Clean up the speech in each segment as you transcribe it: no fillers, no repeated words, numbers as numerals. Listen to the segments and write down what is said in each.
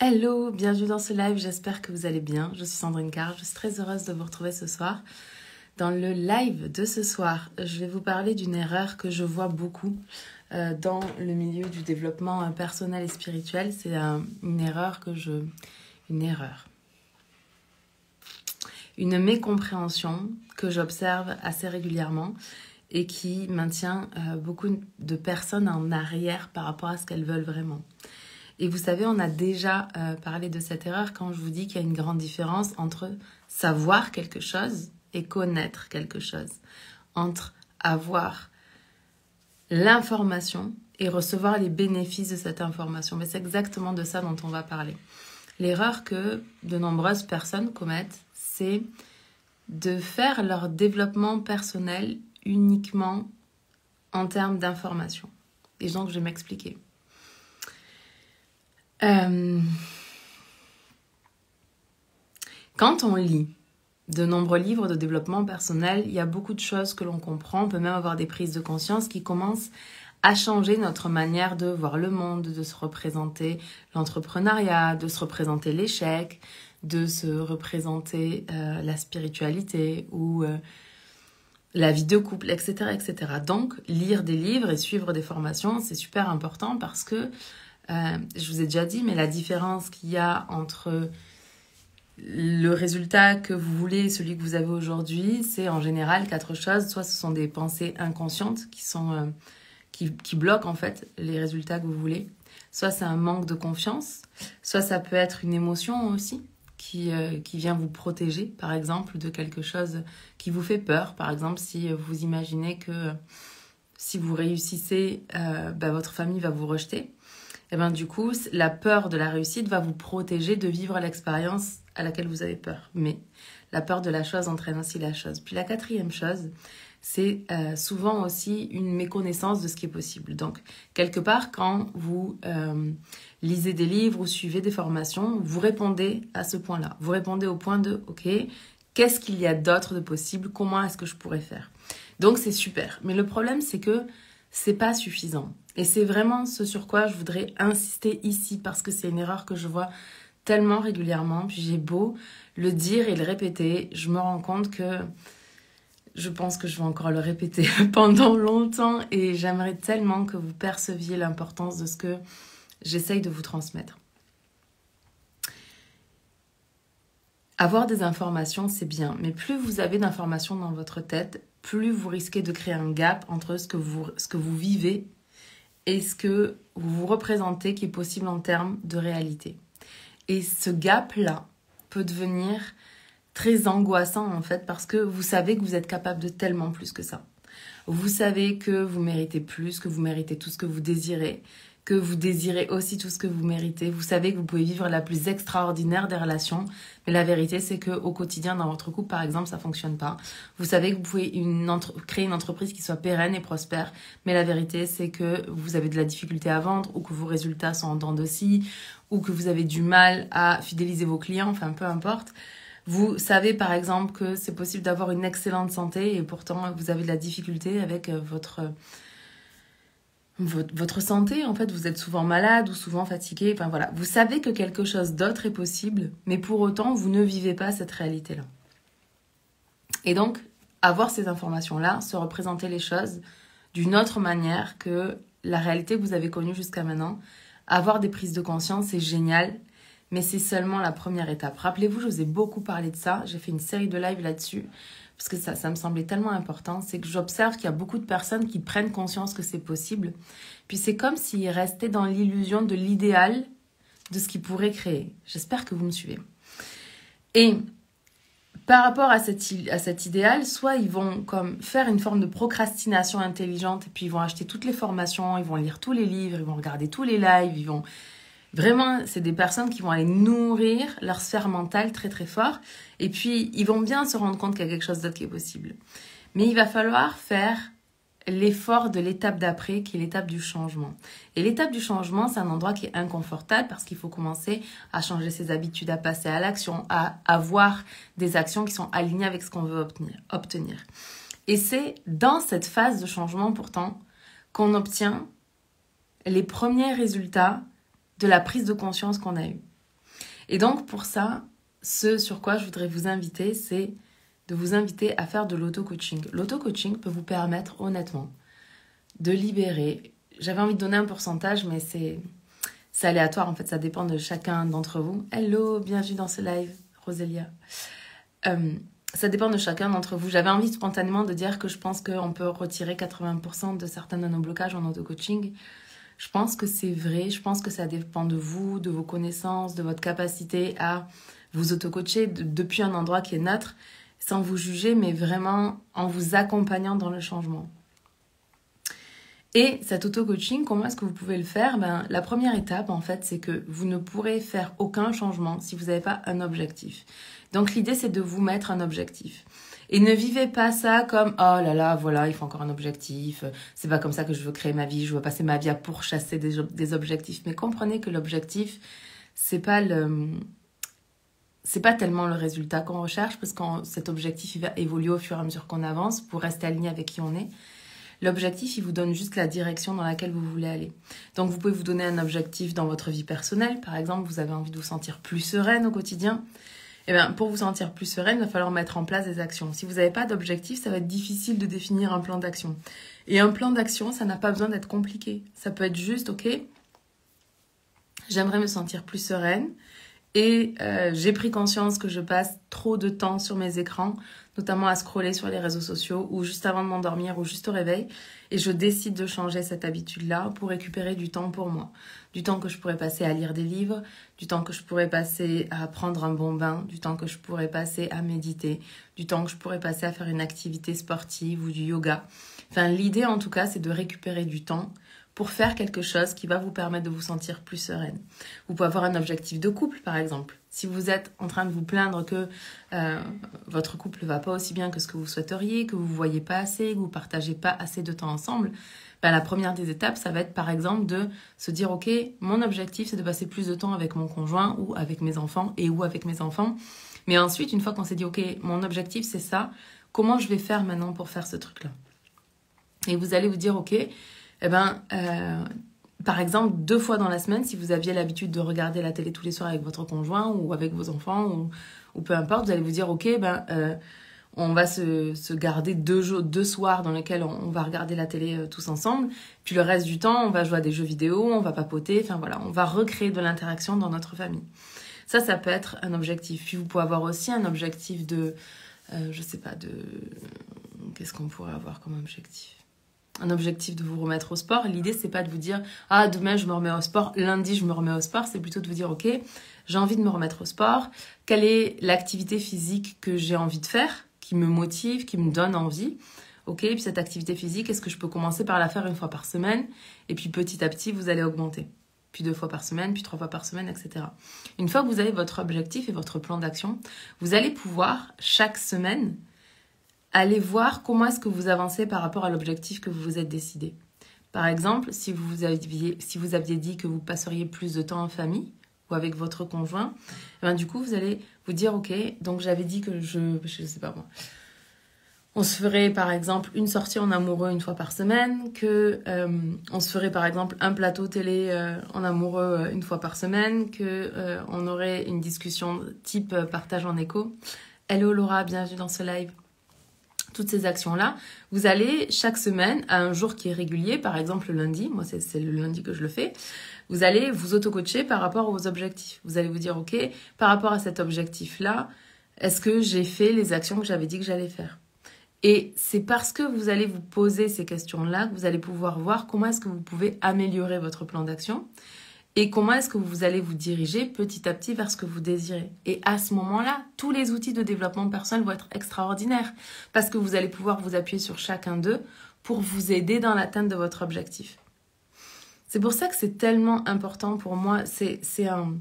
Hello, bienvenue dans ce live, j'espère que vous allez bien. Je suis Sandrine Carr, je suis très heureuse de vous retrouver ce soir. Dans le live de ce soir, je vais vous parler d'une erreur que je vois beaucoup dans le milieu du développement personnel et spirituel. C'est une mécompréhension que j'observe assez régulièrement et qui maintient beaucoup de personnes en arrière par rapport à ce qu'elles veulent vraiment. Et vous savez, on a déjà parlé de cette erreur quand je vous dis qu'il y a une grande différence entre savoir quelque chose et connaître quelque chose. Entre avoir l'information et recevoir les bénéfices de cette information. Mais c'est exactement de ça dont on va parler. L'erreur que de nombreuses personnes commettent, c'est de faire leur développement personnel uniquement en termes d'information. Et donc, je vais m'expliquer. Quand on lit de nombreux livres de développement personnel, il y a beaucoup de choses que l'on comprend. On peut même avoir des prises de conscience qui commencent à changer notre manière de voir le monde, de se représenter l'entrepreneuriat, de se représenter l'échec, de se représenter la spiritualité ou la vie de couple, etc., etc. Donc, lire des livres et suivre des formations, c'est super important parce que je vous ai déjà dit, mais la différence qu'il y a entre le résultat que vous voulez et celui que vous avez aujourd'hui, c'est en général 4 choses. Soit ce sont des pensées inconscientes qui bloquent en fait les résultats que vous voulez. Soit c'est un manque de confiance. Soit ça peut être une émotion aussi qui vient vous protéger, par exemple, de quelque chose qui vous fait peur. Par exemple, si vous imaginez que si vous réussissez, votre famille va vous rejeter. Et bien du coup, la peur de la réussite va vous protéger de vivre l'expérience à laquelle vous avez peur. Mais la peur de la chose entraîne aussi la chose. Puis la 4e chose, c'est souvent aussi une méconnaissance de ce qui est possible. Donc, quelque part, quand vous lisez des livres ou suivez des formations, vous répondez à ce point-là. Vous répondez au point de, ok, qu'est-ce qu'il y a d'autre de possible? Comment est-ce que je pourrais faire? Donc, c'est super. Mais le problème, c'est que c'est pas suffisant. Et c'est vraiment ce sur quoi je voudrais insister ici parce que c'est une erreur que je vois tellement régulièrement. Puis j'ai beau le dire et le répéter, je me rends compte que je pense que je vais encore le répéter pendant longtemps et j'aimerais tellement que vous perceviez l'importance de ce que j'essaye de vous transmettre. Avoir des informations, c'est bien, mais plus vous avez d'informations dans votre tête, plus vous risquez de créer un gap entre ce que vous vivez et ce que vous vous représentez qui est possible en termes de réalité. Et ce gap-là peut devenir très angoissant en fait parce que vous savez que vous êtes capable de tellement plus que ça. Vous savez que vous méritez plus, que vous méritez tout ce que vous désirez, que vous désirez aussi tout ce que vous méritez. Vous savez que vous pouvez vivre la plus extraordinaire des relations, mais la vérité, c'est qu'au quotidien, dans votre couple, par exemple, ça ne fonctionne pas. Vous savez que vous pouvez créer une entreprise qui soit pérenne et prospère, mais la vérité, c'est que vous avez de la difficulté à vendre ou que vos résultats sont en dents de scie ou que vous avez du mal à fidéliser vos clients, enfin, peu importe. Vous savez, par exemple, que c'est possible d'avoir une excellente santé et pourtant, vous avez de la difficulté avec votre santé, en fait, vous êtes souvent malade ou souvent fatigué, enfin voilà. Vous savez que quelque chose d'autre est possible, mais pour autant, vous ne vivez pas cette réalité-là. Et donc, avoir ces informations-là, se représenter les choses d'une autre manière que la réalité que vous avez connue jusqu'à maintenant, avoir des prises de conscience, c'est génial, mais c'est seulement la première étape. Rappelez-vous, je vous ai beaucoup parlé de ça, j'ai fait une série de lives là-dessus, parce que ça me semblait tellement important, c'est que j'observe qu'il y a beaucoup de personnes qui prennent conscience que c'est possible. Puis c'est comme s'ils restaient dans l'illusion de l'idéal de ce qu'ils pourraient créer. J'espère que vous me suivez. Et par rapport à cet idéal, soit ils vont comme faire une forme de procrastination intelligente, et puis ils vont acheter toutes les formations, ils vont lire tous les livres, ils vont regarder tous les lives, ils vont... Vraiment, c'est des personnes qui vont aller nourrir leur sphère mentale très très fort. Et puis, ils vont bien se rendre compte qu'il y a quelque chose d'autre qui est possible. Mais il va falloir faire l'effort de l'étape d'après, qui est l'étape du changement. Et l'étape du changement, c'est un endroit qui est inconfortable parce qu'il faut commencer à changer ses habitudes, à passer à l'action, à avoir des actions qui sont alignées avec ce qu'on veut obtenir. Et c'est dans cette phase de changement, pourtant, qu'on obtient les premiers résultats de la prise de conscience qu'on a eue. Et donc, pour ça, ce sur quoi je voudrais vous inviter, c'est de vous inviter à faire de l'auto-coaching. L'auto-coaching peut vous permettre, honnêtement, de libérer. J'avais envie de donner un pourcentage, mais c'est aléatoire, en fait, ça dépend de chacun d'entre vous. Hello, bienvenue dans ce live, Rosélia. Ça dépend de chacun d'entre vous. J'avais envie spontanément de dire que je pense qu'on peut retirer 80% de certains de nos blocages en auto-coaching. Je pense que c'est vrai, je pense que ça dépend de vous, de vos connaissances, de votre capacité à vous auto-coacher depuis un endroit qui est neutre, sans vous juger, mais vraiment en vous accompagnant dans le changement. Et cet auto-coaching, comment est-ce que vous pouvez le faire? La première étape, en fait, c'est que vous ne pourrez faire aucun changement si vous n'avez pas un objectif. Donc, l'idée, c'est de vous mettre un objectif. Et ne vivez pas ça comme « Oh là là, voilà, il faut encore un objectif. C'est pas comme ça que je veux créer ma vie. Je veux passer ma vie à pourchasser des objectifs. » Mais comprenez que l'objectif, c'est pas tellement le résultat qu'on recherche, parce que cet objectif, il va évoluer au fur et à mesure qu'on avance pour rester aligné avec qui on est. L'objectif, il vous donne juste la direction dans laquelle vous voulez aller. Donc, vous pouvez vous donner un objectif dans votre vie personnelle. Par exemple, vous avez envie de vous sentir plus sereine au quotidien. Eh bien, pour vous sentir plus sereine, il va falloir mettre en place des actions. Si vous n'avez pas d'objectif, ça va être difficile de définir un plan d'action. Et un plan d'action, ça n'a pas besoin d'être compliqué. Ça peut être juste, ok, j'aimerais me sentir plus sereine. Et j'ai pris conscience que je passe trop de temps sur mes écrans, notamment à scroller sur les réseaux sociaux ou juste avant de m'endormir ou juste au réveil. Et je décide de changer cette habitude-là pour récupérer du temps pour moi. Du temps que je pourrais passer à lire des livres, du temps que je pourrais passer à prendre un bon bain, du temps que je pourrais passer à méditer, du temps que je pourrais passer à faire une activité sportive ou du yoga. Enfin, l'idée en tout cas, c'est de récupérer du temps pour faire quelque chose qui va vous permettre de vous sentir plus sereine. Vous pouvez avoir un objectif de couple, par exemple. Si vous êtes en train de vous plaindre que votre couple ne va pas aussi bien que ce que vous souhaiteriez, que vous ne voyez pas assez, que vous ne partagez pas assez de temps ensemble, la première des étapes, ça va être par exemple de se dire « Ok, mon objectif, c'est de passer plus de temps avec mon conjoint ou avec mes enfants ou avec mes enfants. » Mais ensuite, une fois qu'on s'est dit « Ok, mon objectif, c'est ça, comment je vais faire maintenant pour faire ce truc-là » Et vous allez vous dire « Ok, par exemple, 2 fois dans la semaine, si vous aviez l'habitude de regarder la télé tous les soirs avec votre conjoint ou avec vos enfants ou peu importe, vous allez vous dire, ok, on va se garder 2 soirs dans lesquels on va regarder la télé tous ensemble. Puis le reste du temps, on va jouer à des jeux vidéo, on va papoter, enfin voilà, on va recréer de l'interaction dans notre famille. Ça peut être un objectif. Puis vous pouvez avoir aussi un objectif de, qu'est-ce qu'on pourrait avoir comme objectif ? Un objectif de vous remettre au sport. L'idée, c'est pas de vous dire « Ah, demain, je me remets au sport. Lundi, je me remets au sport. » C'est plutôt de vous dire « Ok, j'ai envie de me remettre au sport. Quelle est l'activité physique que j'ai envie de faire, qui me motive, qui me donne envie ? Ok, puis cette activité physique, est-ce que je peux commencer par la faire 1 fois par semaine ? Et puis petit à petit, vous allez augmenter. Puis 2 fois par semaine, puis 3 fois par semaine, etc. Une fois que vous avez votre objectif et votre plan d'action, vous allez pouvoir, chaque semaine, allez voir comment est-ce que vous avancez par rapport à l'objectif que vous vous êtes décidé. Par exemple, si vous aviez dit que vous passeriez plus de temps en famille ou avec votre conjoint, du coup, vous allez vous dire, ok, donc j'avais dit que je sais pas moi, on se ferait par exemple une sortie en amoureux 1 fois par semaine, que on se ferait par exemple un plateau télé en amoureux 1 fois par semaine, que on aurait une discussion type partage en écho. Hello Laura, bienvenue dans ce live. Toutes ces actions-là, vous allez chaque semaine, à un jour qui est régulier, par exemple le lundi, moi c'est le lundi que je le fais, vous allez vous auto-coacher par rapport aux objectifs. Vous allez vous dire, ok, par rapport à cet objectif-là, est-ce que j'ai fait les actions que j'avais dit que j'allais faire ? Et c'est parce que vous allez vous poser ces questions-là que vous allez pouvoir voir comment est-ce que vous pouvez améliorer votre plan d'action et comment est-ce que vous allez vous diriger petit à petit vers ce que vous désirez. Et à ce moment-là, tous les outils de développement personnel vont être extraordinaires parce que vous allez pouvoir vous appuyer sur chacun d'eux pour vous aider dans l'atteinte de votre objectif. C'est pour ça que c'est tellement important pour moi. C'est un...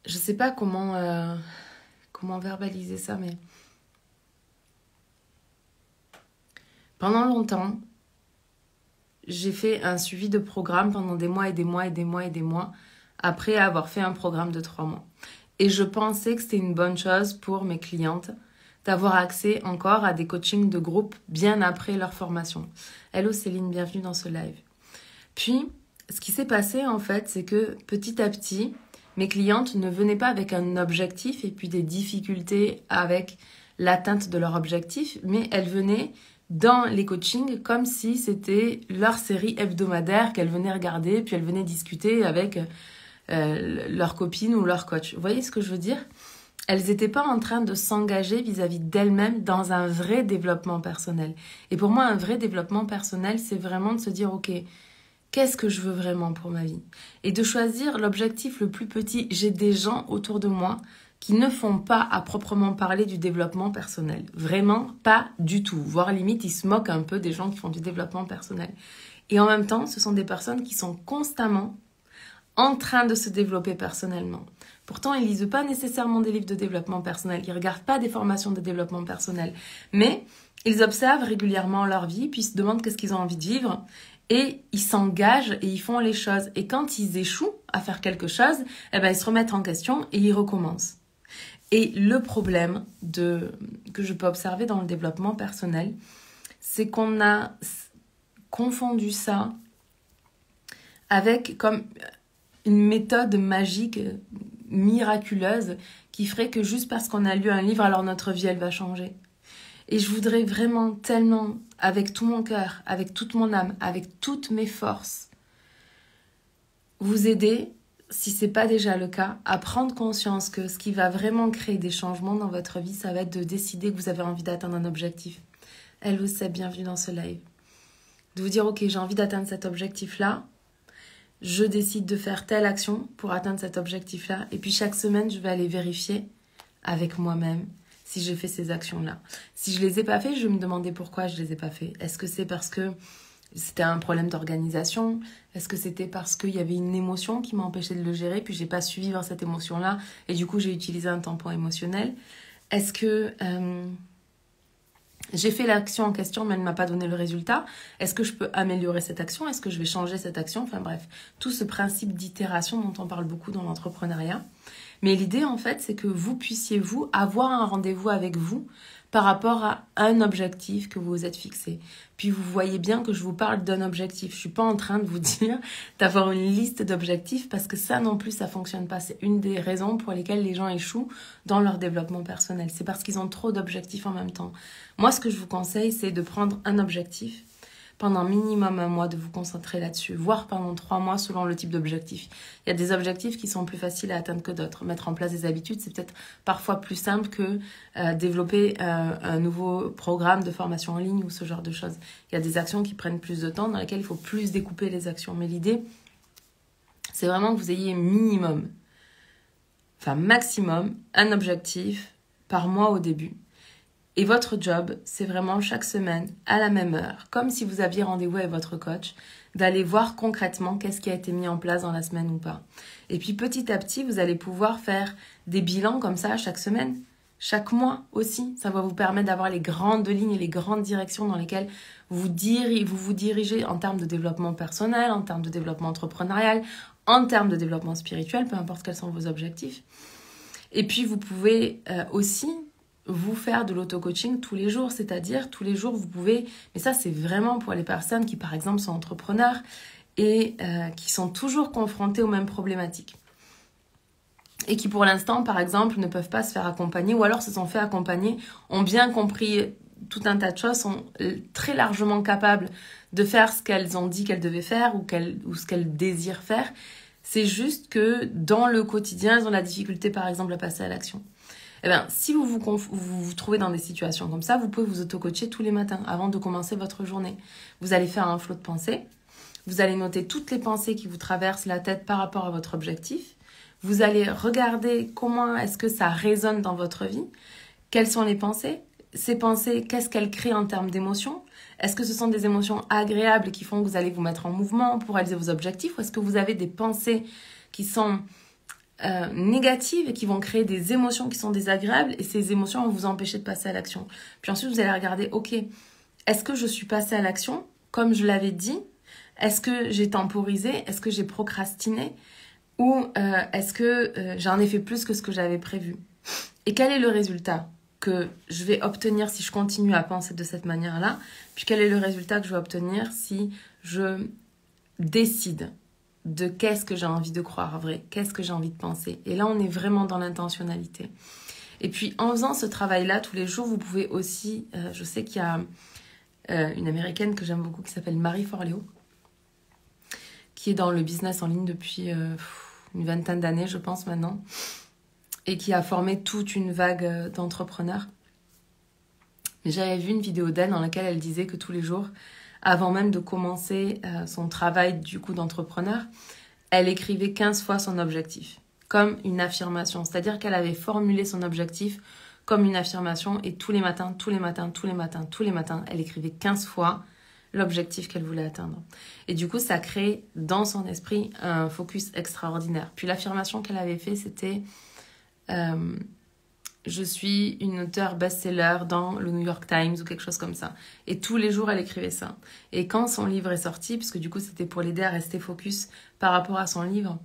Je sais pas comment verbaliser ça, mais... Pendant longtemps, j'ai fait un suivi de programme pendant des mois et des mois et des mois et des mois après avoir fait un programme de 3 mois. Et je pensais que c'était une bonne chose pour mes clientes d'avoir accès encore à des coachings de groupe bien après leur formation. Hello Céline, bienvenue dans ce live. Puis, ce qui s'est passé en fait, c'est que petit à petit, mes clientes ne venaient pas avec un objectif et puis des difficultés avec l'atteinte de leur objectif, mais elles venaient dans les coachings comme si c'était leur série hebdomadaire qu'elles venaient regarder, puis elles venaient discuter avec leur copine ou leur coach. Vous voyez ce que je veux dire? Elles n'étaient pas en train de s'engager vis-à-vis d'elles-mêmes dans un vrai développement personnel. Et pour moi, un vrai développement personnel, c'est vraiment de se dire, ok, qu'est-ce que je veux vraiment pour ma vie? Et de choisir l'objectif le plus petit. J'ai des gens autour de moi qui ne font pas à proprement parler du développement personnel. Vraiment pas du tout. Voire limite, ils se moquent un peu des gens qui font du développement personnel. Et en même temps, ce sont des personnes qui sont constamment en train de se développer personnellement. Pourtant, ils ne lisent pas nécessairement des livres de développement personnel. Ils ne regardent pas des formations de développement personnel. Mais ils observent régulièrement leur vie, puis ils se demandent qu'est-ce qu'ils ont envie de vivre. Et ils s'engagent et ils font les choses. Et quand ils échouent à faire quelque chose, eh ben, ils se remettent en question et ils recommencent. Et le problème que je peux observer dans le développement personnel, c'est qu'on a confondu ça avec comme une méthode magique, miraculeuse, qui ferait que juste parce qu'on a lu un livre, alors notre vie, elle va changer. Et je voudrais vraiment tellement, avec tout mon cœur, avec toute mon âme, avec toutes mes forces, vous aider, si ce n'est pas déjà le cas, à prendre conscience que ce qui va vraiment créer des changements dans votre vie, ça va être de décider que vous avez envie d'atteindre un objectif. Elle vous sait, bienvenue dans ce live. De vous dire, ok, j'ai envie d'atteindre cet objectif-là, je décide de faire telle action pour atteindre cet objectif-là, et puis chaque semaine, je vais aller vérifier avec moi-même si j'ai fait ces actions-là. Si je les ai pas fait, je vais me demander pourquoi je les ai pas fait. Est-ce que c'est parce que c'était un problème d'organisation? Est-ce que c'était parce qu'il y avait une émotion qui m'a empêché de le gérer, puis j'ai pas su vivre cette émotion-là, et du coup j'ai utilisé un tampon émotionnel? Est-ce que j'ai fait l'action en question, mais elle ne m'a pas donné le résultat? Est-ce que je peux améliorer cette action? Est-ce que je vais changer cette action? Enfin bref, tout ce principe d'itération dont on parle beaucoup dans l'entrepreneuriat. Mais l'idée, en fait, c'est que vous puissiez, vous, avoir un rendez-vous avec vous par rapport à un objectif que vous vous êtes fixé. Puis vous voyez bien que je vous parle d'un objectif. Je ne suis pas en train de vous dire d'avoir une liste d'objectifs parce que ça non plus, ça ne fonctionne pas. C'est une des raisons pour lesquelles les gens échouent dans leur développement personnel. C'est parce qu'ils ont trop d'objectifs en même temps. Moi, ce que je vous conseille, c'est de prendre un objectif pendant minimum 1 mois, de vous concentrer là-dessus, voire pendant 3 mois selon le type d'objectif. Il y a des objectifs qui sont plus faciles à atteindre que d'autres. Mettre en place des habitudes, c'est peut-être parfois plus simple que développer un nouveau programme de formation en ligne ou ce genre de choses. Il y a des actions qui prennent plus de temps, dans lesquelles il faut plus découper les actions. Mais l'idée, c'est vraiment que vous ayez maximum, un objectif par mois au début. Et votre job, c'est vraiment chaque semaine, à la même heure, comme si vous aviez rendez-vous avec votre coach, d'aller voir concrètement qu'est-ce qui a été mis en place dans la semaine ou pas. Et puis petit à petit, vous allez pouvoir faire des bilans comme ça chaque semaine, chaque mois aussi. Ça va vous permettre d'avoir les grandes lignes et les grandes directions dans lesquelles vous vous dirigez en termes de développement personnel, en termes de développement entrepreneurial, en termes de développement spirituel, peu importe quels sont vos objectifs. Et puis vous pouvez aussi vous faire de l'auto-coaching tous les jours, c'est-à-dire tous les jours vous pouvez, mais ça c'est vraiment pour les personnes qui par exemple sont entrepreneurs et qui sont toujours confrontées aux mêmes problématiques et qui pour l'instant par exemple ne peuvent pas se faire accompagner ou alors se sont fait accompagner, ont bien compris tout un tas de choses, sont très largement capables de faire ce qu'elles ont dit qu'elles devaient faire ou ce qu'elles désirent faire. C'est juste que dans le quotidien, elles ont la difficulté par exemple à passer à l'action. Eh bien, si vous vous trouvez dans des situations comme ça, vous pouvez vous auto-coacher tous les matins avant de commencer votre journée. Vous allez faire un flot de pensées. Vous allez noter toutes les pensées qui vous traversent la tête par rapport à votre objectif. Vous allez regarder comment est-ce que ça résonne dans votre vie. Quelles sont les pensées? Ces pensées, qu'est-ce qu'elles créent en termes d'émotions? Est-ce que ce sont des émotions agréables qui font que vous allez vous mettre en mouvement pour réaliser vos objectifs? Ou est-ce que vous avez des pensées qui sont négatives et qui vont créer des émotions qui sont désagréables et ces émotions vont vous empêcher de passer à l'action. Puis ensuite, vous allez regarder, ok, est-ce que je suis passée à l'action comme je l'avais dit? Est-ce que j'ai temporisé? Est-ce que j'ai procrastiné? Ou est-ce que j'en ai fait plus que ce que j'avais prévu? Et quel est le résultat que je vais obtenir si je continue à penser de cette manière-là? Puis quel est le résultat que je vais obtenir si je décide de qu'est-ce que j'ai envie de croire vrai, qu'est-ce que j'ai envie de penser. Et là, on est vraiment dans l'intentionnalité. Et puis, en faisant ce travail-là, tous les jours, vous pouvez aussi... je sais qu'il y a une Américaine que j'aime beaucoup qui s'appelle Marie Forleo, qui est dans le business en ligne depuis une vingtaine d'années, je pense, maintenant, et qui a formé toute une vague d'entrepreneurs. Mais j'avais vu une vidéo d'elle dans laquelle elle disait que tous les jours, avant même de commencer son travail du coup d'entrepreneur, elle écrivait 15 fois son objectif, comme une affirmation. C'est-à-dire qu'elle avait formulé son objectif comme une affirmation et tous les matins, elle écrivait 15 fois l'objectif qu'elle voulait atteindre. Et du coup, ça crée dans son esprit un focus extraordinaire. Puis l'affirmation qu'elle avait fait, c'était je suis une auteure best-seller dans le New York Times ou quelque chose comme ça. Et tous les jours, elle écrivait ça. Et quand son livre est sorti, parce que du coup, c'était pour l'aider à rester focus par rapport à son livre,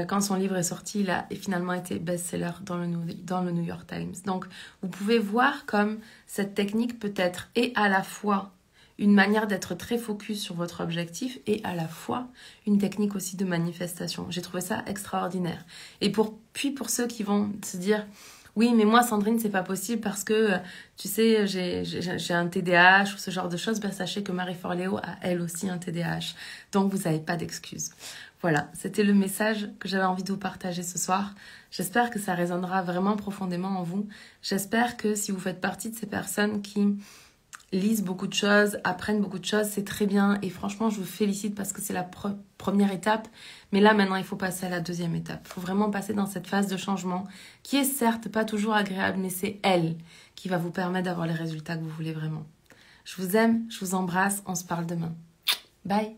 quand son livre est sorti, il a finalement été best-seller dans le New York Times. Donc, vous pouvez voir comme cette technique peut être et à la fois une manière d'être très focus sur votre objectif et à la fois une technique aussi de manifestation. J'ai trouvé ça extraordinaire. Et puis pour ceux qui vont se dire « Oui, mais moi, Sandrine, c'est pas possible parce que, tu sais, j'ai un TDAH ou ce genre de choses. » Ben, sachez que Marie Forleo a elle aussi un TDAH. Donc, vous n'avez pas d'excuses. Voilà, c'était le message que j'avais envie de vous partager ce soir. J'espère que ça résonnera vraiment profondément en vous. J'espère que si vous faites partie de ces personnes qui lisent beaucoup de choses, apprennent beaucoup de choses, c'est très bien. Et franchement, je vous félicite parce que c'est la première étape. Mais là, maintenant, il faut passer à la deuxième étape. Il faut vraiment passer dans cette phase de changement qui est certes pas toujours agréable, mais c'est elle qui va vous permettre d'avoir les résultats que vous voulez vraiment. Je vous aime, je vous embrasse, on se parle demain. Bye!